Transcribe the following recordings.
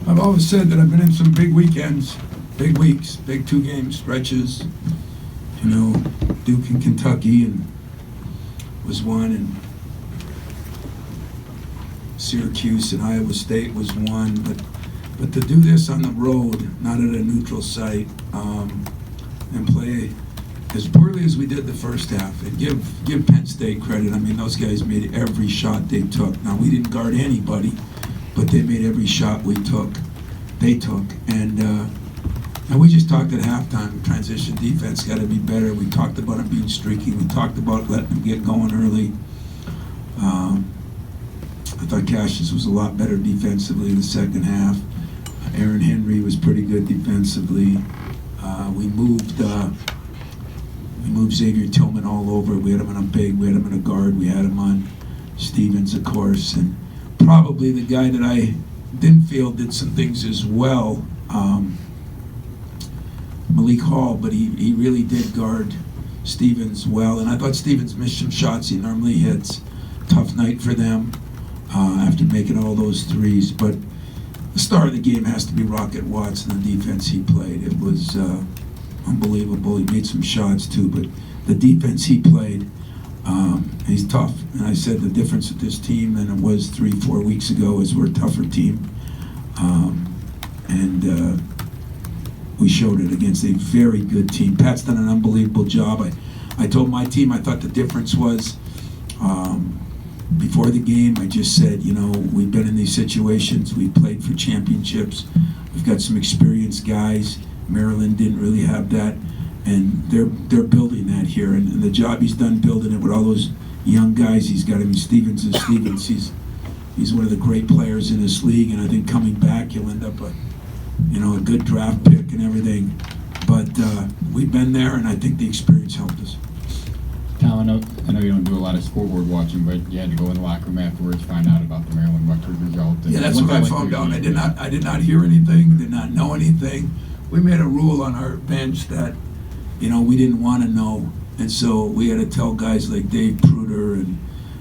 I've always said that I've been in some big weekends, big weeks, big 2-game stretches. You know, Duke and Kentucky and was one, and Syracuse and Iowa State was one. But to do this on the road, not at a neutral site, and play as poorly as we did the first half, and give Penn State credit. I mean, those guys made every shot they took. Now, we didn't guard anybody, but they made every shot they took. And we just talked at halftime, transition defense got to be better. We talked about them being streaky. We talked about letting them get going early. I thought Cassius was a lot better defensively in the second half. Aaron Henry was pretty good defensively. We moved Xavier Tillman all over. We had him on a big, we had him on a guard, we had him on Stevens, of course, and probably the guy that I didn't feel did some things as well, Malik Hall, but he really did guard Stevens well, and I thought Stevens missed some shots he normally hits. Tough night for them after making all those threes, but the star of the game has to be Rocket Watts and the defense he played. It was unbelievable. He made some shots too, but the defense he played, he's tough. And I said the difference with this team than it was 3-4 weeks ago is we're a tougher team. And we showed it against a very good team. Pat's done an unbelievable job. I told my team I thought the difference was before the game, I just said, you know, we've been in these situations. We played for championships. We've got some experienced guys. Maryland didn't really have that, and they're building that here. And the job he's done building it with all those young guys he's got. I mean, Stevens is Stevens. He's one of the great players in this league, and I think coming back he'll end up a good draft pick and everything. But we've been there, and I think the experience helped us. Tom, I know you don't do a lot of scoreboard watching, but you had to go in the locker room afterwards, find out about the Maryland Rutgers result. Yeah, that's what I found out. I did not hear anything, did not know anything. We made a rule on our bench that, we didn't want to know. And so we had to tell guys like Dave Pruder and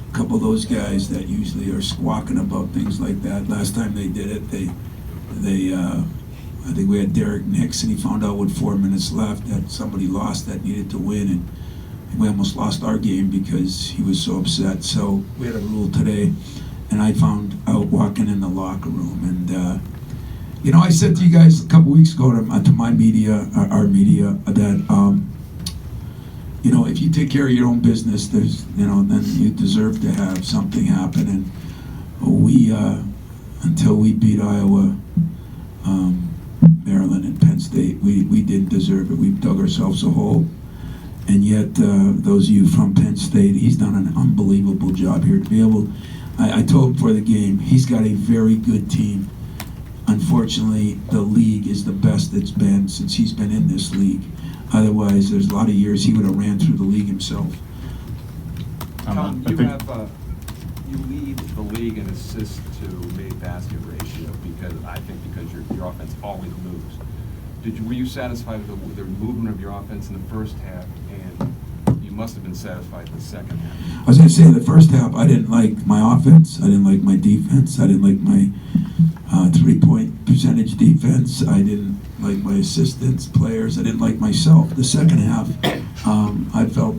a couple of those guys that usually are squawking about things like that. Last time they did it, I think we had Derek Nix, and he found out with 4 minutes left that somebody lost that needed to win, and we almost lost our game because he was so upset. So we had a rule today, and I found out walking in the locker room. And, I said to you guys a couple weeks ago to my media, our media, that, if you take care of your own business, there's, then you deserve to have something happen. And we, until we beat Iowa, Maryland, and Penn State, we didn't deserve it. We dug ourselves a hole. And yet, those of you from Penn State, he's done an unbelievable job here to be able. I told him before the game, he's got a very good team. Unfortunately, the league is the best it's been since he's been in this league. Otherwise, there's a lot of years he would have ran through the league himself. Tom, you lead the league in assists to made basket ratio because your offense always moves. Were you satisfied with the movement of your offense in the first half, and you must have been satisfied with the second half? I was going to say, in the first half, I didn't like my offense. I didn't like my defense. I didn't like my three-point percentage defense. I didn't like my assistants, players. I didn't like myself. The second half, I felt,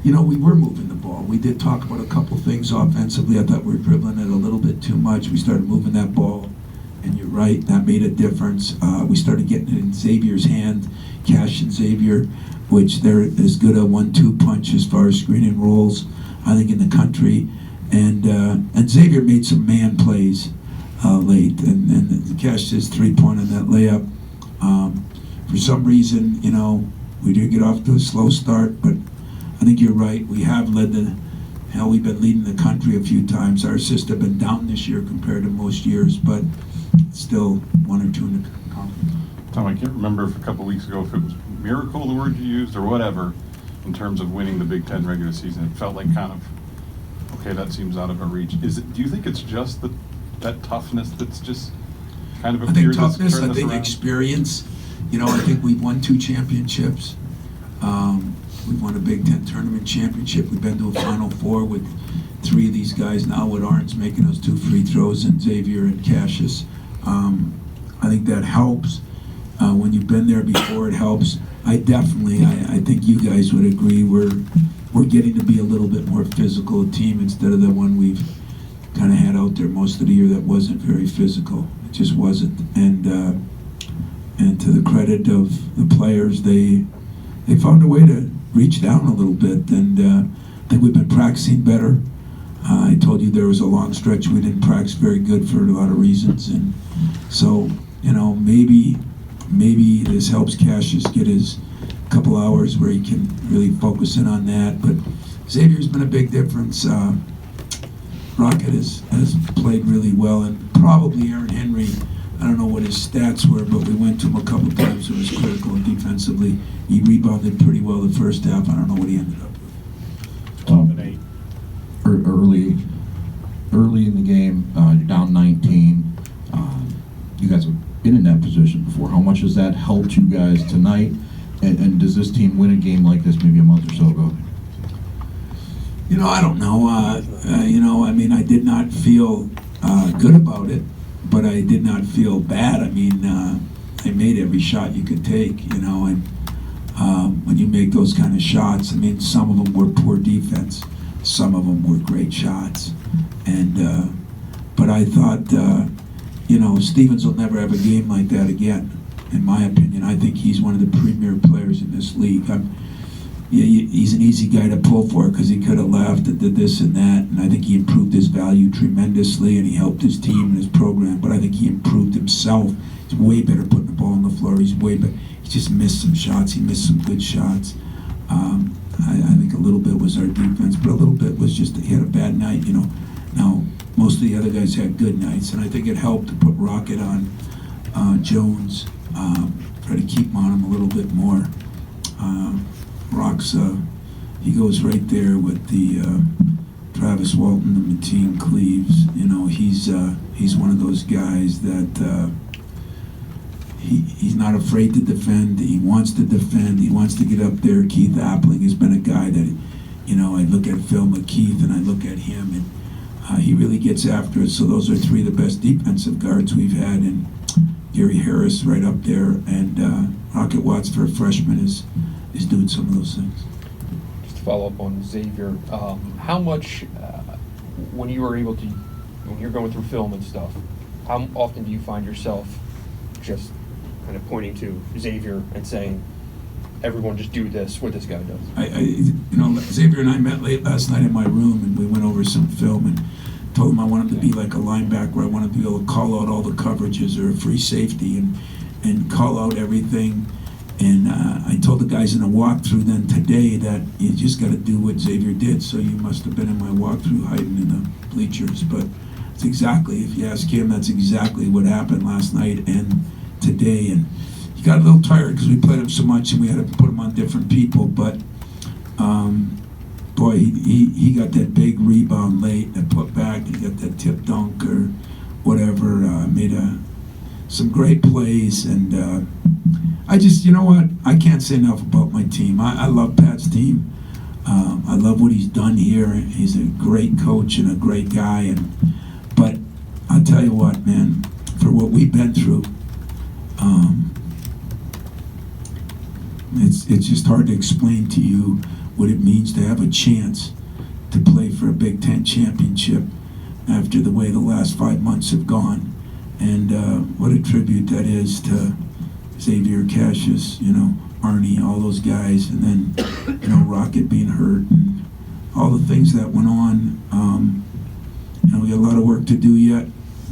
we were moving the ball. We did talk about a couple things offensively. I thought we were dribbling it a little bit too much. We started moving that ball. And you're right, that made a difference. We started getting it in Xavier's hand, Cash and Xavier, which they're as good a 1-2 punch as far as screening rolls, I think, in the country. And Xavier made some man plays late, and Cash his 3-point on that layup. For some reason, we did get off to a slow start, but I think you're right. We have we've been leading the country a few times. Our assists have been down this year compared to most years, but still 1 or 2 in the conference. Tom, I can't remember if a couple weeks ago if it was miracle, the word you used, or whatever, in terms of winning the Big Ten regular season. It felt like kind of, okay, that seems out of our reach. Do you think it's just that toughness that's just kind of appeared? I think toughness, I think experience. I think we've won 2 championships. We've won a Big Ten tournament championship. We've been to a Final Four with 3 of these guys now, with Arns making those 2 free throws, and Xavier and Cassius. think that helps. When you've been there before, it helps. I think you guys would agree we're getting to be a little bit more physical team instead of the one we've kind of had out there most of the year that wasn't very physical. It just wasn't. And to the credit of the players, they found a way to reach down a little bit, and I think we've been practicing better. I told you there was a long stretch we didn't practice very good for a lot of reasons, and so maybe this helps Cassius get his couple hours where he can really focus in on that. But Xavier's been a big difference. Rocket has played really well, and probably Aaron Henry, I don't know what his stats were, but we went to him a couple times. It was critical defensively. He rebounded pretty well the first half. I don't know what he ended up with. Early in the game, you're down 19. You guys have been in that position before. How much has that helped you guys tonight? And does this team win a game like this maybe a month or so ago? I don't know. I did not feel good about it, but I did not feel bad. I made every shot you could take, and when you make those kind of shots, some of them were poor defense, some of them were great shots, and but I thought, Stevens will never have a game like that again, in my opinion. I think he's one of the premier players in this league. He's an easy guy to pull for because he could have left and did this and that, and I think he improved his value tremendously, and he helped his team and his program, but I think he improved himself. He's way better putting the ball on the floor. He's way better. He just missed some shots. He missed some good shots. I think a little bit was our defense, but a little bit was just he had a bad night, Now, most of the other guys had good nights, and I think it helped to put Rocket on Jones, try to keep him on him a little bit more. Rock's, he goes right there with the Travis Walton, the Mateen Cleaves. He's one of those guys that he's not afraid to defend. He wants to defend. He wants to get up there. Keith Appling has been a guy that, I look at film of Keith and I look at him, and he really gets after it. So those are three of the best defensive guards we've had, and Gary Harris right up there, and Rocket Watts for a freshman is doing some of those things. Just to follow up on Xavier, how much, when you're going through film and stuff, how often do you find yourself just kind of pointing to Xavier and saying, everyone just do what this guy does? Xavier and I met late last night in my room, and we went over some film and told him I want him to be like a linebacker. I want him to be able to call out all the coverages or a free safety and call out everything. And I told the guys in the walkthrough then today that you just got to do what Xavier did. So you must have been in my walkthrough hiding in the bleachers. But it's exactly, if you ask him, that's exactly what happened last night and today. And he got a little tired because we played him so much and we had to put him on different people. But boy, he got that big rebound late, that put back. He got that tip dunk or whatever. Made some great plays, and I just, I can't say enough about my team. I love Pat's team. I love what he's done here. He's a great coach and a great guy. But I'll tell you what, man, for what we've been through, it's just hard to explain to you what it means to have a chance to play for a Big Ten championship after the way the last 5 months have gone. And what a tribute that is to Xavier, Cassius, Arnie, all those guys, and then, Rocket being hurt and all the things that went on. We got a lot of work to do yet.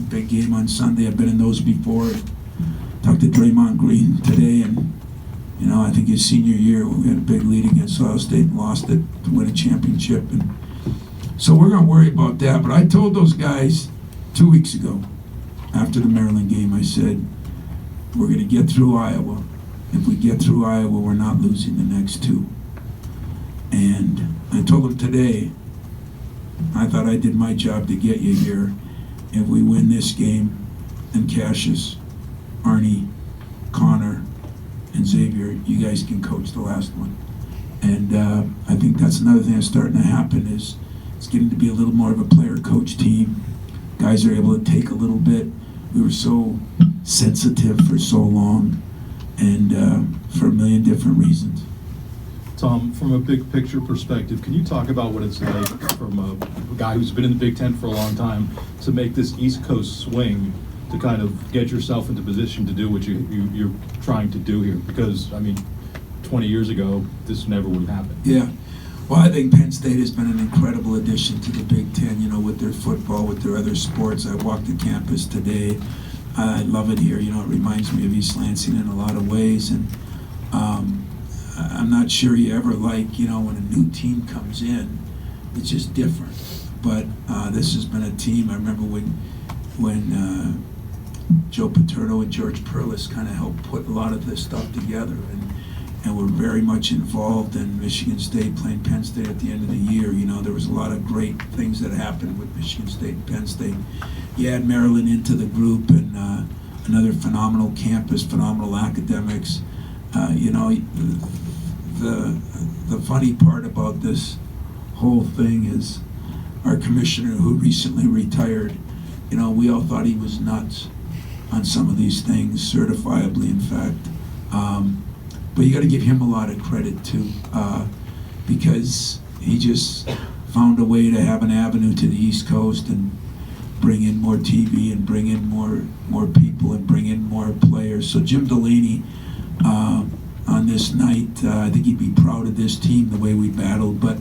Big game on Sunday. I've been in those before. Talked to Draymond Green today, and, I think his senior year, we had a big lead against Ohio State and lost it to win a championship. And so we're going to worry about that. But I told those guys 2 weeks ago, after the Maryland game, I said, we're going to get through Iowa. If we get through Iowa, we're not losing the next two. And I told them today, I thought I did my job to get you here. If we win this game, then Cassius, Arnie, Connor, and Xavier, you guys can coach the last one. And I think that's another thing that's starting to happen is it's getting to be a little more of a player-coach team. Guys are able to take a little bit we were so sensitive for so long, and for a million different reasons. Tom, from a big picture perspective, can you talk about what it's like from a guy who's been in the Big Ten for a long time to make this East Coast swing to kind of get yourself into position to do what you're trying to do here? Because, I mean, 20 years ago, this never would have happened. Yeah. Well, I think Penn State has been an incredible addition to the Big Ten, with their football, with their other sports. I walked the campus today. I love it here. It reminds me of East Lansing in a lot of ways. And I'm not sure you ever like, when a new team comes in, it's just different. But this has been a team. I remember when Joe Paterno and George Perlis kind of helped put a lot of this stuff together. And we're very much involved in Michigan State playing Penn State at the end of the year. There was a lot of great things that happened with Michigan State and Penn State. You add Maryland into the group, and another phenomenal campus, phenomenal academics. The funny part about this whole thing is our commissioner, who recently retired, we all thought he was nuts on some of these things, certifiably, in fact. But you got to give him a lot of credit too, because he just found a way to have an avenue to the East Coast and bring in more TV and bring in more people and bring in more players. So Jim Delaney, on this night, I think he'd be proud of this team, the way we battled. But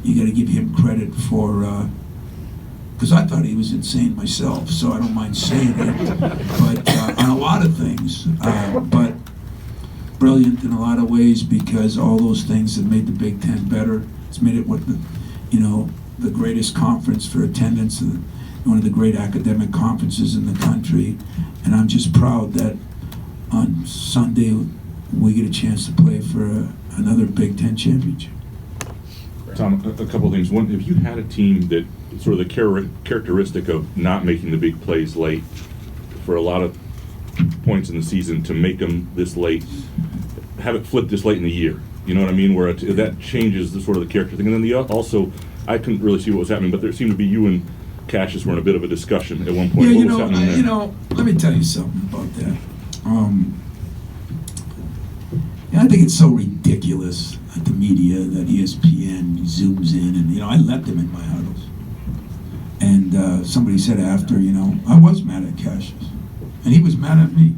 you got to give him credit for, because I thought he was insane myself, so I don't mind saying it. But on a lot of things, but brilliant in a lot of ways, because all those things have made the Big Ten better. It's made it the greatest conference for attendance, one of the great academic conferences in the country. And I'm just proud that on Sunday we get a chance to play for another Big Ten championship. Tom, a couple of things. One, if you had a team that sort of the characteristic of not making the big plays late for a lot of points in the season, to make them this late, have it flip this late in the year, you know what I mean, where that changes the sort of the character thing. And then also, I couldn't really see what was happening, but there seemed to be you and Cassius were in a bit of a discussion at one point. Yeah, what was happening there? let me tell you something about that. I think it's so ridiculous that the media, that ESPN zooms in, and I let them in my huddles. And somebody said after, I was mad at Cassius, and he was mad at me,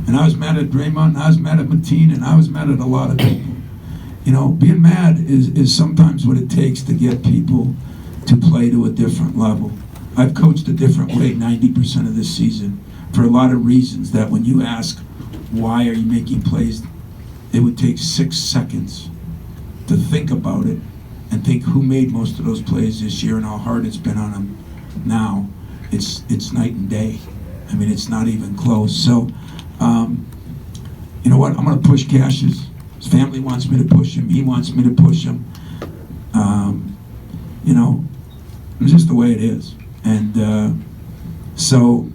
and I was mad at Draymond, and I was mad at Mateen, and I was mad at a lot of people. Being mad is sometimes what it takes to get people to play to a different level. I've coached a different way 90% of this season for a lot of reasons that when you ask, why are you making plays, it would take 6 seconds to think about it and think who made most of those plays this year and how hard it's been on them now. It's night and day. I mean, it's not even close. So, you know what? I'm going to push Cassius. His family wants me to push him. He wants me to push him. It's just the way it is. And so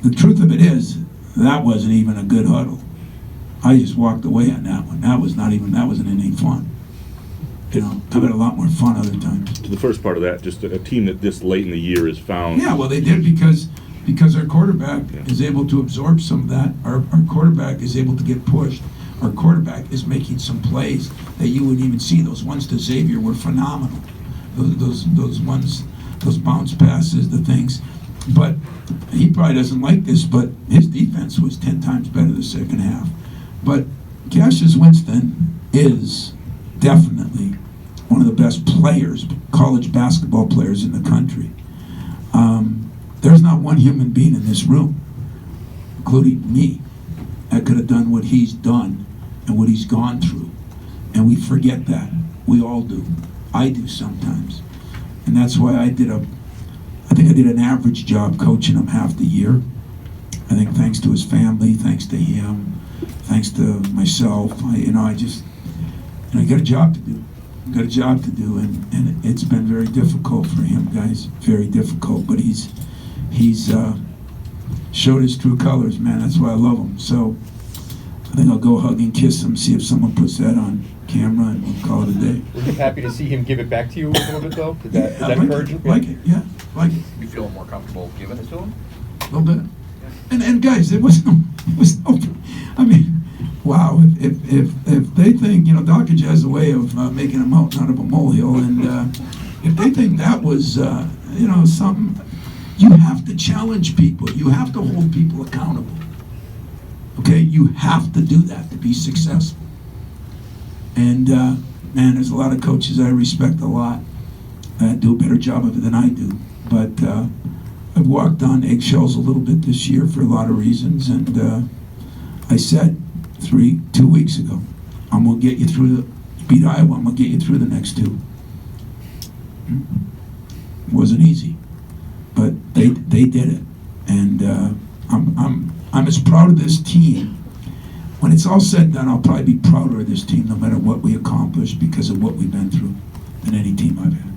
the truth of it is, that wasn't even a good huddle. I just walked away on that one. That wasn't any fun. I've had a lot more fun other times. To the first part of that, just a team that this late in the year is found. Yeah, well, they did because our quarterback is able to absorb some of that. Our quarterback is able to get pushed. Our quarterback is making some plays that you wouldn't even see. Those ones to Xavier were phenomenal. Those ones, those bounce passes, the things. But he probably doesn't like this, but his defense was 10 times better the second half. But Cassius Winston is definitely one of the best players, college basketball players in the country. There's not one human being in this room, including me, that could have done what he's done and what he's gone through. And we forget that. We all do. I do sometimes. And that's why I think I did an average job coaching him half the year. I think thanks to his family, thanks to him, thanks to myself, I got a job to do. And it's been very difficult for him, guys. Very difficult. But he's showed his true colors, man. That's why I love him. So I think I'll go hug and kiss him, see if someone puts that on camera, and we'll call it a day. Were you happy to see him give it back to you a little bit, though? Did that encourage you? Like it. You feel more comfortable giving it to him? A little bit. And guys, it was no, I mean, wow, if they think, Dawkins has a way of making a mountain out of a molehill, and if they think that was, something, you have to challenge people. You have to hold people accountable. Okay, you have to do that to be successful. And man, there's a lot of coaches I respect a lot that do a better job of it than I do. But I've walked on eggshells a little bit this year for a lot of reasons, and I said 2 weeks ago, I'm gonna get you through beat Iowa. I'm gonna get you through the next two. It wasn't easy, but they did it, and I'm as proud of this team. When it's all said and done, I'll probably be prouder of this team, no matter what we accomplish, because of what we've been through, than any team I've had.